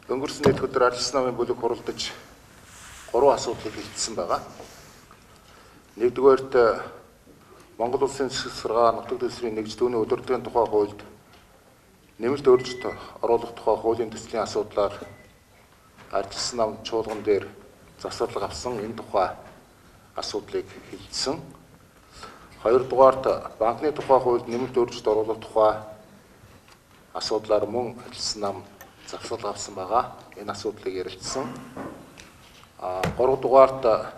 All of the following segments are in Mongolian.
Өнгөрсөн нийт өдөр арилсан намын бүлэг хуралдаж 3 асуудлыг хэлсэн байгаа. Нэгдүгээрт Монгол Улсын засаг сургаал нутаг дэвсгэрийн нэгж түүний удирдлагын тухай хуульд нэмэлт өөрчлөлт оруулах тухай хуулийн төслийн асуудлаар арилсан нам чуулган дээр засварлага авсан энэ тухай асуудлыг хэлсэн. Хоёрдугаарт банкны тухай хуульд нэмэлт өөрчлөлт оруулах тухай асуудлаар мөн арилсан нам засварлага авсан байгаа. Энэ асуудлыг ярилцсан. Гуравдугаарт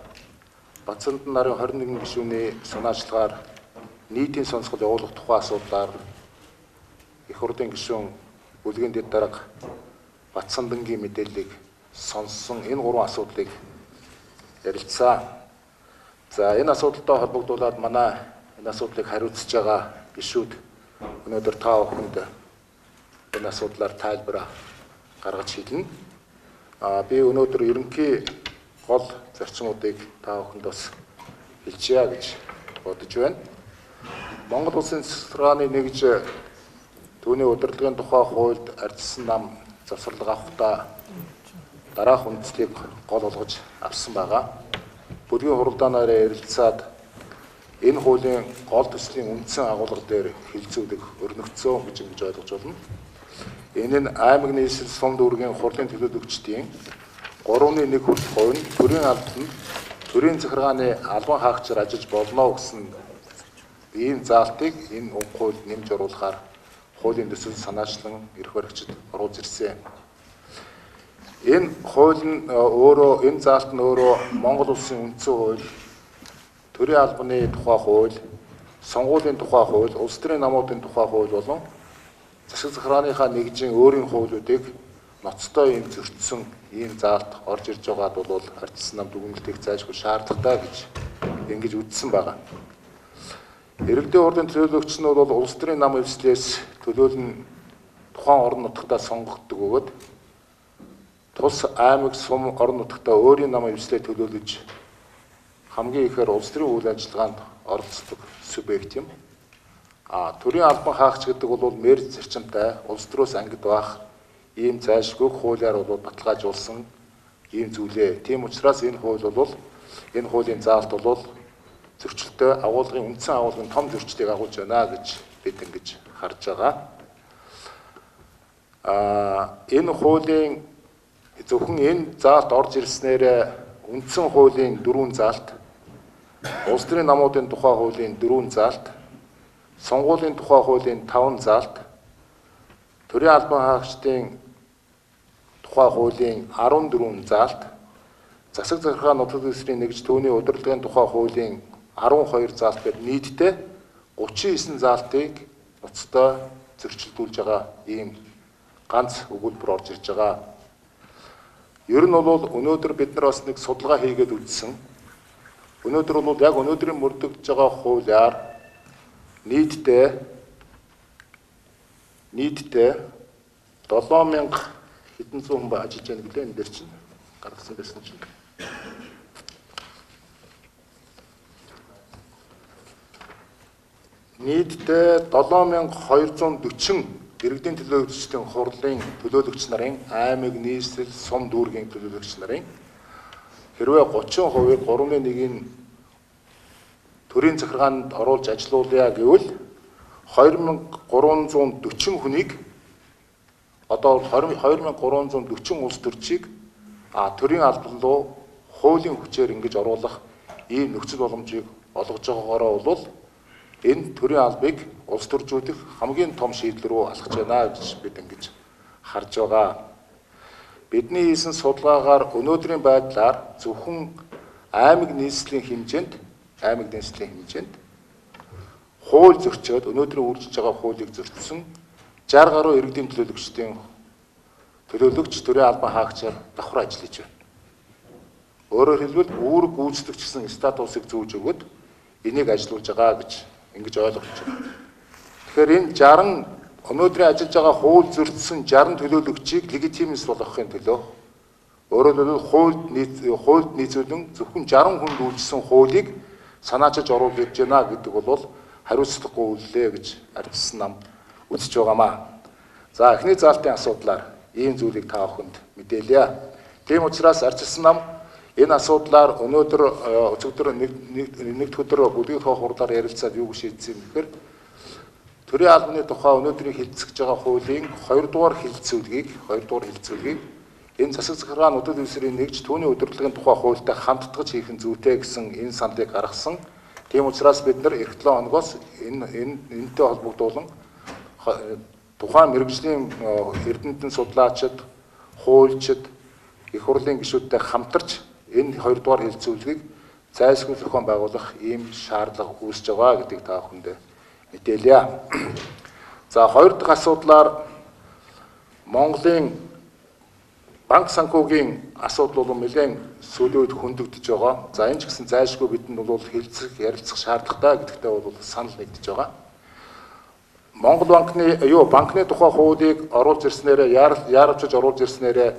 Бацандан нарын 21 гишүүний санаачлагаар нийтийн сонсгол явуулах тухай асуудлаар их хурлын гишүүн Бүлгийн дэд дарга Бацандангийн мэдээллийг сонссон. Энэ 3 асуудлыг ярилцсан. За энэ асуудалтай холбогдуулаад манай энэ асуудлыг хариуцж байгаа гишүүд өнөөдөр та бүхэнд энэ асуудлаар тайлбар гаргаж хэлнэ. Би өнөөдөр ерөнхий гол зарчмуудыг та бүхэнд бас хэлчихье гэж бодож байна. Монгол Улсын засаг сургааны нэгж түүний удирдлагын тухай хуульд арилсан нам завсарлага авахдаа дараах үндслийг гол болгож авсан байгаа. Бүлгийн хуралдаанаар ярилцаад энэ хуулийн гол төслийн үндсэн агуулга дээр хилцүүлэг өрнөгдсөн гэж ойлгож байна. Энэ нь аймаг нийслэл сум дүүргийн хурлын төлөөлөгчдийн 3.1 хүртэлх хувь нь төрийн албан төрийн захиргааны албан хаагчаар ажиллаж болно гэсэн ийм заалтыг энэ хууль нэмж оруулахаар хуулийн төсөл санаачлан эрх баригчид оруулж ирсэн. Энэ хууль нь өөрөө энэ заалт нь өөрөө Монгол Улсын үндсэн хууль, төрийн албаны тухай хууль, сонгуулийн тухай хууль, улс төрийн намуудын тухай хууль болон засаг захиргааныхаа нэгжийн өөрийн хуулиудыг ноцтой юм зөрчсөн ийм заалт орж ирж байгаад бол арилсан нам дүгнэлтийг зайлшгүй шаардлагатай гэж ингэж үзсэн байгаа. Иргэдийн хурлын төлөөлөгч нь бол улс төрийн нам эвслээс төлөөлн тухайн орон нутгатаа сонгогддог бөгөөд тус аймаг сум орон нутгатаа өөрийн нам эвслээ төлөөлөж хамгийн ихээр улс төрийн үйл ажиллагаанд оролцдог субъект юм. Төрийн албан хаагч гэдэг бол мэрд зарчимтай улс төрөөс ангид байх ийм зайлшгүй хуулиар бол баталгаажуулсан ийм зүйлээ. Тийм учраас энэ хууль бол энэ хуулийн заалт бол зөрчилтэй агуулгын үндсэн агуулгын том зөрчлийг агуулж байна гэж бид ингэж харж байгаа. Энэ хуулийн зөвхөн энэ заалт орж ирснээр үндсэн хуулийн 4 заалт, улс төрийн намуудын тухай хуулийн 4 заалт, сонгуулийн тухай хуулийн 5 заалт, төрийн албан хаагчдын тухай хуулийн 14 заалт, засаг захиргаа нутаг дэвсгэрийн нэгж түүний удирдлагын тухай хуулийн 12 заалт гээд нийтдээ 39 заалтыг ноцтой зөрчилдүүлж байгаа ийм ганц өгүүлбэр орж ирж байгаа. Ер нь бол өнөөдөр бид нар бас нэг судалгаа хийгээд үзсэн. Өнөөдөр бол яг өнөөдрийн мөрдөгдөж байгаа хуулиар нийтдээ 7000 хэдэн зуун хүн ажиллаж байна гэлээ энэ дээр чинь гаргасан байсан чинь. Нийтдээ 7240 иргэдийн төлөөлөгчдийн хурлын төлөөлөгч нарын аймаг нийслэл сум дүүргийн төлөөлөгч нарын хэрвээ 30%-ийг 3.1-ийн төрийн захиргаанд оруулж ажилуулъя гэвэл 2340 хүнийг одоо 2340 улс төрчийг төрийн албан руу хуулийн хүчээр ингэж оруулах ийм нөхцөл боломжийг олгож байгаагаараа бол энэ төрийн албыг улс төржүүлэх хамгийн том шийдэл рүү алхаж байна гэж бид ингэж харж байгаа. Бидний хийсэн судалгаагаар өнөөдрийн байдлаар зөвхөн аймаг нийслэлийн хэмжээнд хууль зөрчөөд өнөөдрийн үржилж байгаа хуулийг зөрчсөн 60 гаруй иргэдийн төлөөлөгчдийн төлөөлөгч төрийн албан хаагчаар давхар ажиллаж байна. Өөрөөр хэлбэл үүрэг гүйцэтгэгч гэсэн статусыг зүүж өгöd энийг ажилуулж байгаа гэж ингэж ойлгож байна. Тэгэхээр энэ 60 өнөөдрийн ажиллаж байгаа хууль зөрчсөн 60 төлөөлөгчийг легитимс болгохын төлөө өөрөөр хэлбэл хуульд нийцүүлэн зөвхөн 60 хүнд үйлчилсэн хуулийг санаачилж оруулж ирж байна гэдэг бол хариуцлагагүй үйлээ гэж арилсан нам үзэж байгаамаа. За эхний заалтын асуудлаар ийм зүйлийг та бүхэнд мэдээлье. Тийм учраас ардчилсан нам энэ асуудлаар өнөөдөр өчигдөр нэгд өдөр бүлгийн хурлаар ярилцаад юу шийдсэн юм гэхээр төрийн албаны тухай өнөөдрийн хилцэж байгаа хуулийн 2 дугаар хилцүүлгийг энэ засаг захиргааны нутаг дэвсгэрийн нэгж түүний удирдлагын тухай хуультай хамтдагч хийх нь зүйтэй гэсэн энэ саналыг гаргасан. Тийм учраас бид нар эх 7 хоногоос энэтэй холбогдуулан тухайн мэргэжлийн эрдэмтэн судлаачид, хуульчид, их хурлын гишүүдтэй хамтарч энэ 2 дугаар хилцүүлгийг зайлшгүй зохион байгуулах ийм шаардлага үүсэж байгаа гэдгийг та бүхэндээ мэдээлье. За 2 дахь асуудлаар Монголын банк санхүүгийн асуудал бол нэлээд сүүлийн үед хөндөгдөж байгаа. За энэ ч гэсэн зайлшгүй бидэнд бол ярилцах шаардлагатай гэдэгтээ бол санал нэгдэж байгаа. Монгол банкны тухай хуулийг оруулж ирснээрээ яарчж оруулж ирснээрээ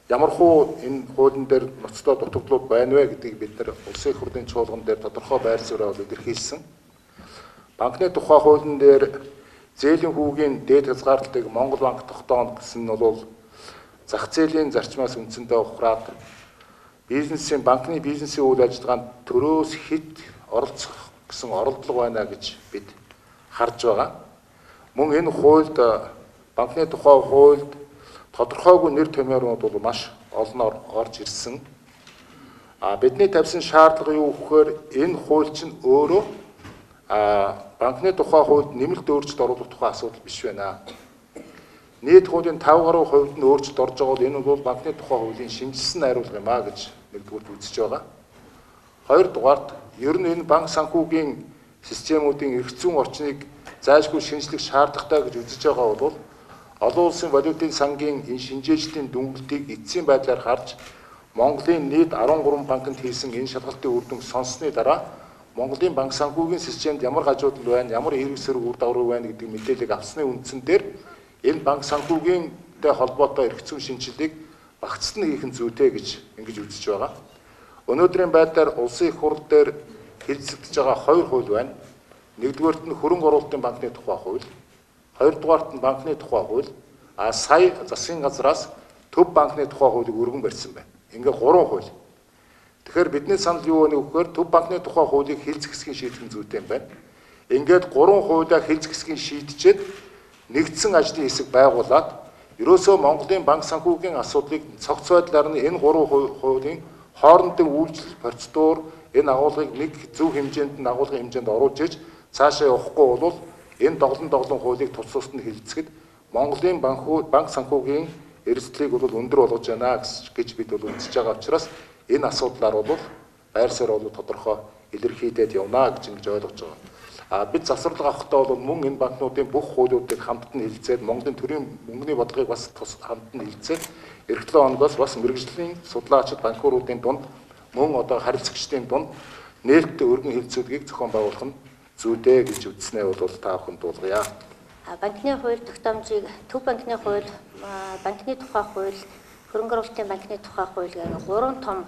ямархуу энэ хуулийн дээр ноцтой дутагдлууд байна вэ гэдгийг бид нар улсын их хурлын чуулган дээр тодорхой байр суурьаар илэрхийлсэн. Банкны тухай хуулийн дээр зээлийн хүүгийн дээд хязгаарлалтыг Монгол банк тогтооно гэсэн нь бол зах зээлийн зарчмаас үндсэндээ ухраад банкны бизнесийн үйл ажиллагаанд төрөөс хэд оролцох гэсэн оролдлого байна гэж бид харж байгаа. Мөн энэ хуульд банкны тухай хуульд тодорхойгүй нэр томьёорууд бол маш олноор орж ирсэн. Бидний тавьсан шаардлага юу гэхээр энэ хууль чинь өөрөө банкны тухай хуульд нэмэлт өөрчлөлт оруулах тухай асуудал биш байна. Нийт хуулийн 5 гаруй хувьд нь өөрчлөлт орж байгаа бол энэ бол банкны тухай хуулийн шинжилсэн найруулга юм гэж нэгдүгээр үзэж байгаа. Хоёрдугаарт ер нь энэ банк санхүүгийн системүүдийн эрх зүйн орчныг зайлшгүй шинжлэх шаардлагатай гэж үзэж байгаа бол олон улсын валютын сангийн энэ шинжээчдийн дүнэлтийг эцсийн байдлаар харж Монголын нийт 13 банкнд хийсэн энэ шалгалтын үр дүнг сонссны дараа Монголын банк санхүүгийн системд ямар гажуудал байна, ямар хэрэг сөрөг үр дагавар байна гэдэг мэдээллийг авсны үндсэн дээр энэ банк санхүүгийнтэй холбоотой эрх зүйн шинжилгээг багцлан хийх нь зүйтэй гэж ингэж үзэж байгаа. Өнөөдрийн байдлаар улсын их хурл дээр хэлцэгдэж байгаа 2 хууль байна. Нэгдүгээрт нь хөрөнгө оруулалтын банкны тухай хууль, хоёрдугаарт нь банкны тухай хууль, сая засгийн газраас төв банкны тухай хуулийг өргөн барьсан байна. Ингээ 3 хууль. Тэгэхээр бидний санал юу вэ гэхээр төв банкны тухай хуулийг хилц хэсгийн шийдэх нь зүйтэй юм байна. Ингээд 3 хуулиа хилц хэсгийн шийдчихэд нэгдсэн ажлын хэсэг байгуулад ерөөсөө Монголын банк санхүүгийн асуудлыг цогц байдлаар нь энэ 3 хуулийн хоорондын үйлчлэл процедур энэ агуулгыг нэг зөв хэмжээнд нь агуулгын хэмжээнд оруулж иж цаашаа явахгүй бол энэ доглон хуулийг тус тусад нь хилцэхэд Монголын банк санхүүгийн эрсдлийг бол өндөр болгож байна гэж бид бол үзэж байгаа учраас энэ асуудлаар бол байр суурь бол тодорхой илэрхийлээд явна гэж ингэж ойлгож байгаа. Бид засварлага авахдаа бол мөн энэ банкнуудын бүх хуулиудыг хамтд нь хилцээд Монголын төрийн мөнгөний бодлогыг бас хамтд нь хилцээд эх 7 хоногоос бас мэргэжлийн судлаачид банкуруудын дунд мөн одоо харилцагчдын дунд нээлттэй өргөн хилцүүлгийг зохион байгуулах нь зүйтэй гэж үзснээ бол та бүхэнд дуулгая. Банкны хууль тогтоомжийг төв банкны хууль, банкны тухай хууль, хөрөнгө оруулалтын банкны тухай хууль гэх 3 том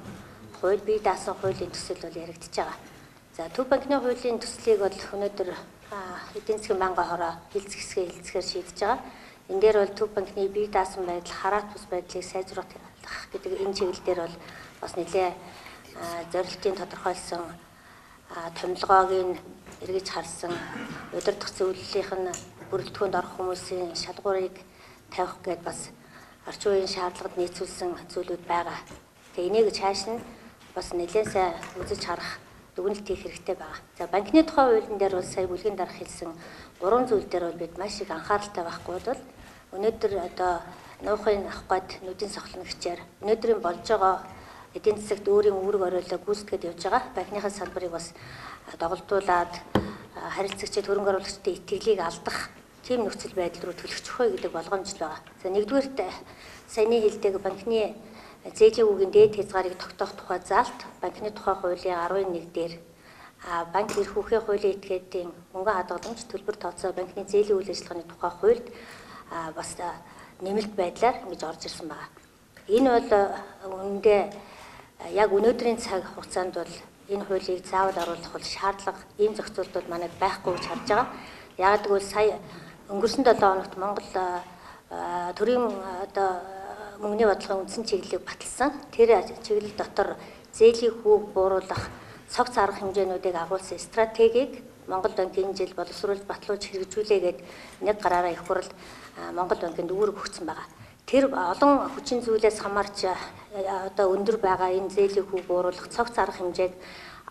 хууль бие даасан хуулийн төсөл бол яригдчихэж байгаа. За төв банкны хуулийн төслийг бол өнөөдөр эдийн засгийн банкны хороо хилцэхээр шийдэж байгаа. Энэ дээр бол төв банкны бие даасан байдал, хараат бус байдлыг сайжруулах гэдэг энэ чиглэл дээр бол бас нэлээ зорилтын тодорхойлсон томилгоог эргэж харсан удирдах зөвлөлийнх нь бүрэлдэхүүнд орох хүмүүсийн шалгуурыг тавих гээд бас орчин үеийн шаардлагад нийцүүлсэн зүйлүүд байгаа. Тэгээ энийг цааш нь бас нэлээд сайн үзэж харах дүгнэлт хийх хэрэгтэй байгаа. За банкны тухай хуулийн дээр бол сая бүлгийн дарга хэлсэн 3 зүйл дээр бол бид маш их анхааралтай байхгүй бол өнөөдөр одоо нуухын авах гээд нүдийн сохлоногчээр өнөөдрийн болж байгаа эдийн засагт өөрийн үүрэг оройлоо гүйцэтгэж явж байгаа банкныхаа салбарыг бас доголдуулаад харилцагчид хөрөнгө оруулагчдын итгэлийг алдах тийм нөхцөл байдал руу төлөвлөж өгөх гэдэг болгоомж байгаа. За нэгдүгээрт саяны хэлдэг банкны зээлийн үгийн дээд хязгаарыг тогтоох тухай заалт банкны тухай хуулийн 11 дээр банк эрх үүхийн хуулийн этгээдийн мөнгө хадгаламж төлбөр тооцоо банкны зээлийн үйл ажиллагааны тухай хуульд бас нэмэлт байдлаар ингэж орж ирсэн байна. Энэ бол үүндээ яг өнөөдрийн цаг хугацаанд бол энэ хуулийг заавал оруулах бол шаардлага ийм зохицуултууд манайд байхгүй гэж харж байгаа. Яг гэвэл сая өнгөрсөн 7 хоногт Монгол төрийн одоо мөнгөний бодлогын үндсэн чиглэлийг баталсан. Тэр чиглэл дотор зээлийн хүүг бууруулах цогц арга хэмжээнүүдийг агуулсан стратегийг Монгол банкын жил боловсруулж батлуулж хэрэгжүүлээгээд нэг гараараа их хурл Монгол банкнд үүрэг өгсөн байгаа. Тэр олон хүчин зүйлээс хамаарч одоо өндөр байгаа энэ зээлийн хүүг бууруулах цогц арга хэмжээг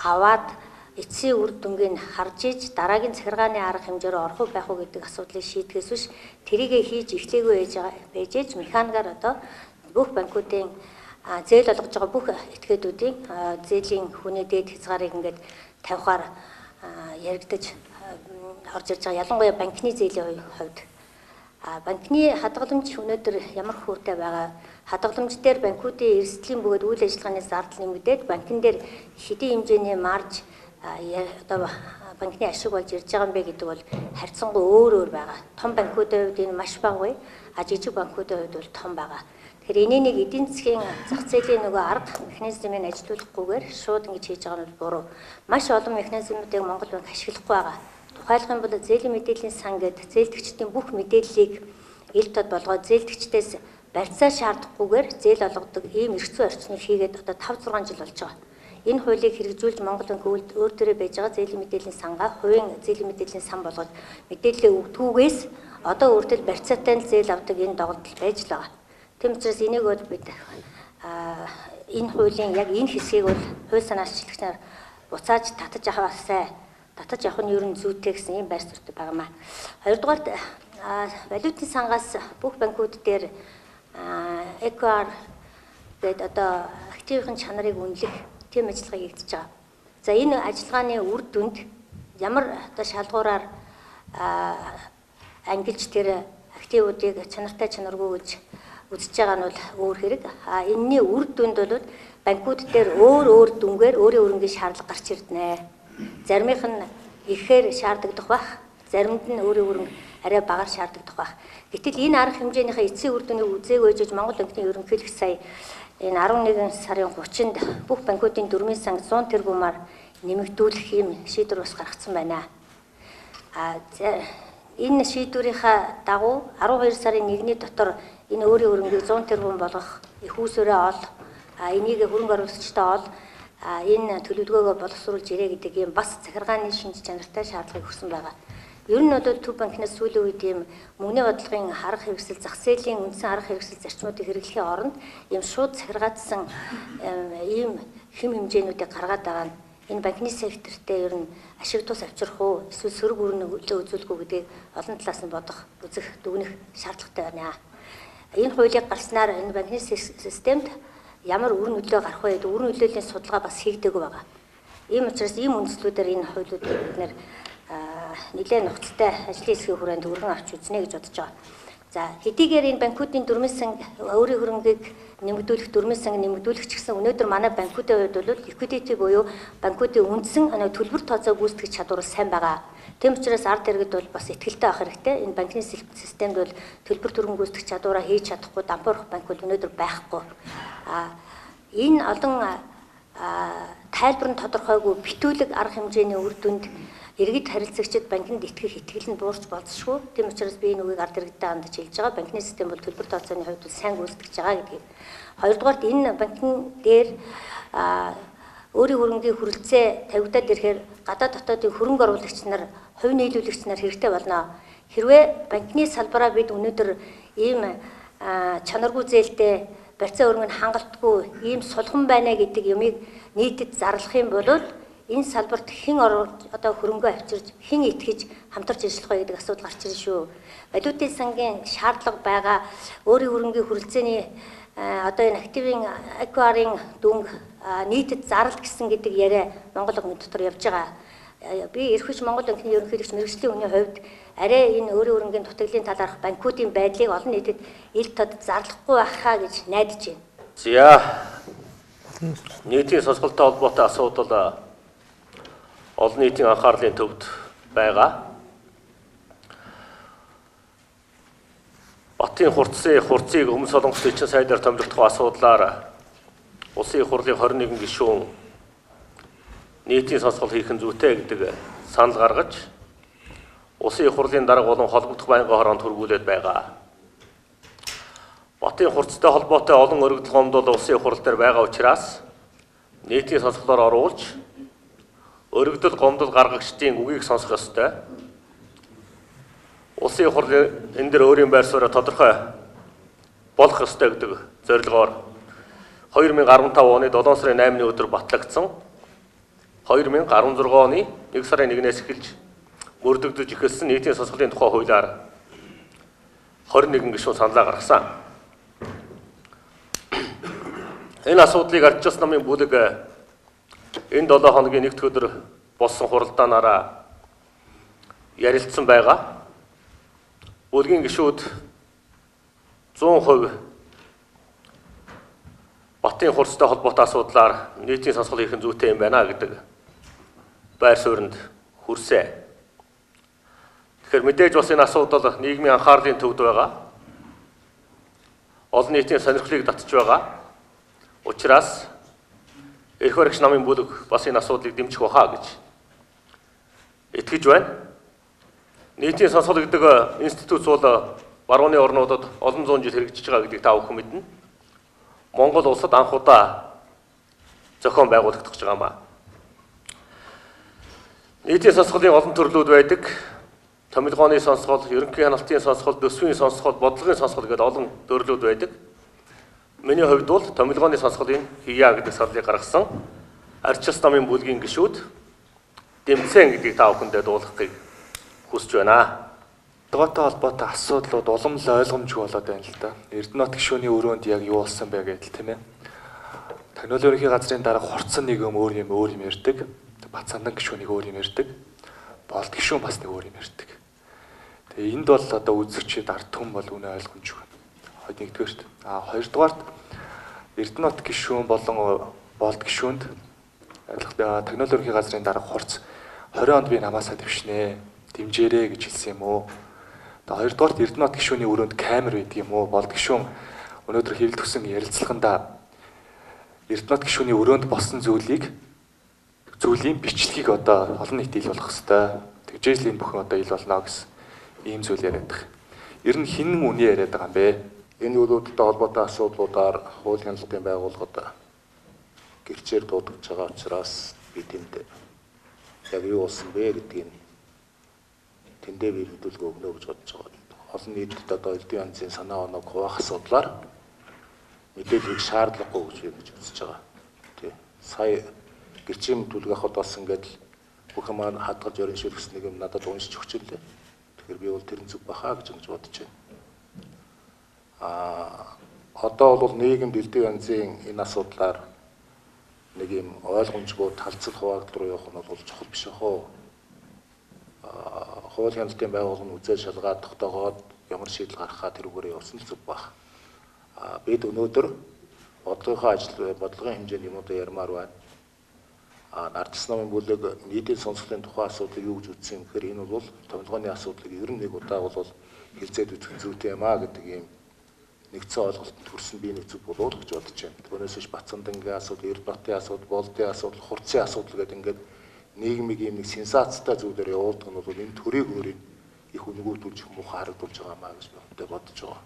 аваад эцсийн үр дүнгийг харж иж дараагийн захиргааны арга хэмжээр орох уу байх уу гэдэг асуудлыг шийдэхээс биш тэрийгэ хийж эхлээгүй байж ээж механикаар одоо бүх банкуудын зээл олгож байгаа бүх этгээдүүдийн зээлийн хүний дээд хязгаарыг ингээд тавихаар яригдаж орж ирж байгаа. Ялангуяа банкны зээлийн хувьд банкны хадгаламж өнөөдөр ямар хүртэй байгаа. Хадгаламж дээр банкуудын эрсдлийн бөгөөд үйл ажиллагааны зардал нэмэгдээд банкн дээр хэдийн хэмжээний марж одоо банкны ашиг болж ирж байгаа юм бэ гэдэг бол харьцангуй өөр байгаа. Том банкуудын хувьд энэ маш бага, жижиг банкуудын хувьд бол том байгаа. Тэгэхээр энийг эдийн засгийн зах зээлийн нөгөө арга механизмыг ажилуулахгүйгээр шууд ингэж хийж байгаа нь буруу. Маш олон механизмуудыг Монгол банк ашиглахгүй байгаа. Тухайлх юм бол зээлийн мэдээллийн сан гэдэг зээлдэгчдийн бүх мэдээллийг ил тод болгоод зээлдэгчдээс барьцаа шаардахгүйгээр зээл олгодог ийм эрхцүү орчныг хийгээд одоо 5-6 жил болж байгаа. Энэ хуулийг хэрэгжүүлж Монгол банк өөр төрөө байж байгаа зээлийн мэдээллийн сангаа хувийн зээлийн мэдээллийн сан болгоод мэдээлэлээ өгдгүүгээс одоо өөртөө барьцаатай зээл авдаг энэ доголдол байж л байгаа. Тийм учраас энийг бол бид энэ хуулийн яг энэ хэсгийг бол хууль санаачлагчаар буцааж татаж аваасай. Татаж явах нь ер нь зүйтэй гэсэн ийм байр суурьтай байгаамаа. Хоёрдугаарт валютын сангаас бүх банкуд дээр EQR гэдэг одоо активын чанарыг үнэлэх тийм ажиллагаа хийгдэж байгаа. За энэ ажиллагааны үр дүнд ямар одоо шалгуураар ангилж тэр активуудыг чанартай чанаргүй гэж үзэж байгаа нь бол өөр хэрэг. Энэний үр дүнд бол банкуд дээр өөр дүнгээр өөрийн өрнгийн шаардлага гарч ирднэ. Заримийнх нь ихээр шаардагдах бах, заримд нь өөрийн өрнг арай багаар шаардагдах бах. Гэтэл энэ арга хэмжээнийхээ эцсийн үр дүнийг үзээгүй жиж Монгол банкны ерөнхийлөгч сая энэ 11 сарын 30-нд бүх банкуудын дөрмийн санг 100 тэрбумаар нэмэгдүүлэх юм шийдвэр бас гаргацсан байна. Энэ шийдвэрийнхаа дагуу 12 сарын 1-ний дотор энэ өөрийн өрнгийг 100 тэрбум болгох их үүсвэрээ ол энийг хөрөнгө оруулагчтай ол энэ төлөвлөгөөгөө боловсруулж ирээ гэдэг ийм бас захиргааны шинж чанартай шаардлагыг өгсөн байгаа. Ер нь бол Төв банкнаас сүүлийн үед ийм мөнгөний бодлогын арга хэрэгсэл зах зээлийн үндсэн арга хэрэгсэл зарчмуудыг хэрэглэхийн оронд ийм шууд захиргаатсан ийм хэм хэмжээнүүдийг гаргаад байгаа нь энэ банкны сектортээ ер нь ашиг тус авчрах уу эсвэл сөрөг өрнө үзүүлэх үү гэдгийг олон талаас нь бодох, үзэх, дүгнэх шаардлагатай байна. Энэ хуулийг гаргаснаар энэ банкны системд ямар үр нөлөө гарах вэ гэдэг үр нөлөөлийн судалгаа бас хийгдээгүй байгаа. Ийм учраас ийм үндслүүдээр энэ хуулиудыг бид нэлээд нухацтай ажлын хэсгийн хүрээнд өргөн авч үзнэ гэж бодож байгаа. За хэдийгээр энэ банкуудын дөрмийн санг өөрийн хөрөнгийг нэмэгдүүлэх дөрмийн санг нэмэгдүүлэх ч гэсэн өнөөдөр манай банкуудын хувьд бол liquidity буюу банкуудын үндсэн төлбөр тооцоо гүйцэтгэх чадвар сайн байгаа. Тийм учраас ард иргэд бол бас итгэлтэй авах хэрэгтэй. Энэ банкны системд бол төлбөр түргэн гүйцэтгэх чадвараа хийж чадахгүй дампуурах банк бол өнөөдөр байхгүй. Энэ олон тайлбар нь тодорхойгүй битүүлэг арга хэмжээний үр дүнд иргэд харилцагчид банкнд итгэх итгэл нь буурч болцсохгүй. Тийм учраас би энэ үгийг ард иргэдэд хандаж хэлж байгаа. Банкны систем бол төлбөр тооцооны хувьд сайн гүйцэтгэж байгаа гэдгийг. Хоёрдугаарт энэ банкн дээр өөрийн хөрөнгийн хүрэлцээ тавигдаад ирэхээр гадаад дотоодын хөрөнгө оруулагч нар, хувь нийлүүлэгч нар хэрэгтэй болно. Хэрвээ банкны салбараа бид өнөөдөр ийм чанаргүй зээлтэй барьцаа өргөн хангалтгүй ийм сулхан байна гэдэг юмыг нийтэд зарлах юм бол энэ салбарт хэн одоо хөрөнгөө авчирч хэн итгэж хамтарч ажиллах вэ гэдэг асуудал гарч ирнэ шүү. Валютын сангийн шаардлага байгаа өөрийн хөрөнгийн хүрэлцээний одоо энэ активын EQR-ын дүнг нийтэд зарлал гэсэн гэдэг яриа Монгол банкны дотор явж байгаа. Би эрхвч Монгол банкны ерөнхийлөгч мэргэжлийн хүний хувьд арай энэ өөрийн хөрөнгийн дутагдлын талаарх банкуудын байдлыг олон нийтэд ил тод зарлахгүй байхаа гэж найдаж байна. За нийтийн сонсголтой холбоотой асуудал олон нийтийн анхаарлын төвд байгаа. Батын хурцыг Өмнө Солонгос элчин сайдаар томилогдох асуудлаар Улсын их хурлын 21 гишүүн нийтийн сонсгол хийх нь зүйтэй гэдэг санал гаргаж Улсын их хурлын дарга болон холбогдох байнгын хороонд хүргүүлээд байгаа. Хотын хурцтай холбоотой олон өргөдөл гомдол улсын хурал дээр байгаа учраас нийтийн сонсголоор оруулж өргөдөл гомдол гаргагчдын үгийг сонсох ёстой. Улсын хурал энэ дээр өөрийн байр сууриа тодорхой болох ёстой гэдэг зорилгоор 2015 оны 7 сарын 8-ны өдөр батлагдсан 2016 оны 1 сарын 1-ээс эхэлж мөрдөгдөж эхэлсэн нийтийн сонсголын тухай хуулиар 21 гишүүн саналаа гаргасан. Энэ асуудлыг ардчилсан намын бүлэг энэ 7 хоногийн нэгд өдөр болсон хуралдаанаараа ярилцсан байгаа. Бүлгийн гишүүд 100% Батын хурцтай холбоотой асуудлаар нийтийн сонсгол хийх зүйтэй юм байна гэдэг байр сууринд хүрсэн. Тэгэхээр мэдээж бас энэ асуудал нийгмийн анхаарлын төвд байгаа. Олон нийтийн сонирхлыг татж байгаа. Учираас эрх баригч намын бүлэг бас энэ асуудлыг дэмжих баха гэж итгэж байна. Нийтийн сонсгол гэдэг институт бол барууны орнуудад олон зуун жил хэрэгжиж байгаа гэдгийг та бүхэн мэднэ. Монгол улсад анх удаа зохион байгуулагдаж байгаа юм а. Нийтийн сонсголын олон төрлүүд байдаг. Томилгооны сонсгол, ерөнхий хяналтын сонсгол, төсвийн сонсгол, бодлогын сонсгол гэдэг олон төрлүүд байдаг. Миний хувьд бол томилгооны сонсголын хийя гэдэг сарлыг гаргасан ардчилсан намын бүлгийн гишүүд дэмцэн гэдгийг та бүхэндээ дуулгахыг хүсэж байна. Төгөөтэй холбоотой асуудлууд улам л ойлгомжгүй болоод байна л да. Эрдэнэт гишүүний өрөөнд яг юу болсон бэ гэдэл тийм ээ. Тагнуулын ерөнхий газрын дарга хурцсан нэг өөр юм ярьдаг. Бацандан гишүүнийг өөр юм ярьдаг. Болд гишүүн бас нэг өөр юм ярьдаг. Тэгээ энд бол одоо үзэгчид ард түмэн бол үнэ ойлгомжгүй. Нэгдүгээрт. Хоёрдугаарт Эрдэнэт гишүүн болон болд гишүүнд Тагнуулын ерөнхий газрын дарга хурц 20 онд би намаасаа дэвшнэ. Дэмжээрэй гэж хэлсэн юм уу? Хоёрдугаарт Эрдэнэт гишүүний өрөөнд камер байдаг юм уу? Болд гишүүн өнөөдөр хэвлэл төгсөн ярилцлаганда Эрдэнэт гишүүний өрөөнд болсон зүйлийн бичлэгийг одоо олон нийтэд ил болох хэвээр. Тэгжээс л энэ бүхэн одоо ил болно гэсэн ийм зүйл яриад байгаа. Ер нь хин үний яриад байгаа юм бэ? Энэ үйлдэлтэй холбоотой асуудлуудаар хууль хяналтын байгууллагад гэрчээр дуудаж байгаа учраас би тэнд яг юу болсон бэ гэдгийг тэндээ би хөдөлгөөн өгнө гэж бодож байгаа. Олон нийтэд одоо элдвийн янзын санаа оноог хуваах асуудлаар мэдээллийг шаардлагагүй гэж үзэж байгаа. Тий. Сая гэрчийн төлөв авахд бас ингээд бүхэн маань хадгалж өрншүүлсэн нэг юм надад уншиж өгч илээ. Тэгэхээр би бол тэр нь зүг баха гэж бодож байна. Одоо бол нийгэмд элдвийн янзын энэ асуудлаар нэг юм ойлгомжгүй талцал хуваагдал руу явах нь бол чухал биш ахоо. Хууль хяналтын байгууллага нь үзэл шалгаад тогтоогоод ямар шийдэл гаргахаа тэрүүгээр явуулсан л зүг баг. Бид өнөөдөр бодлогын хэмжээнд юмудаа ярмаар байна. Ардчилсан намын бүлэг нийтийн сонсголын тухай асуудлыг юу гэж үзсэн гэхээр энэ бол томилгооны асуудлыг ер нь нэг удаа бол хэлцээд үзэх зүйтэй юм а гэдэг ийм нэгдсэн ойлголтод хүрсэн би нэг зүг болов гэж бодож байна. Түүнээс иш Бацандангийн асуудал, Эрдэнэтийн асуудал, Болдын асуудал, хурцын асуудал гэдэг ингээд нийгмийг ийм нэг сенсацтай зүйлээр явуулдаг нь бол энэ төрийг өөрийн их үнгүүтүүлж муухай харагдуулж байгаа маа гэж би бодож байгаа.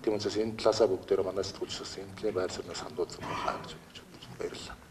Тийм учраас энэ талаасаа бүгдээр манай сэтгүүлч бас энэ талын байр суурьнаас хандуулсан байна гэж бодож байна. Баярлалаа.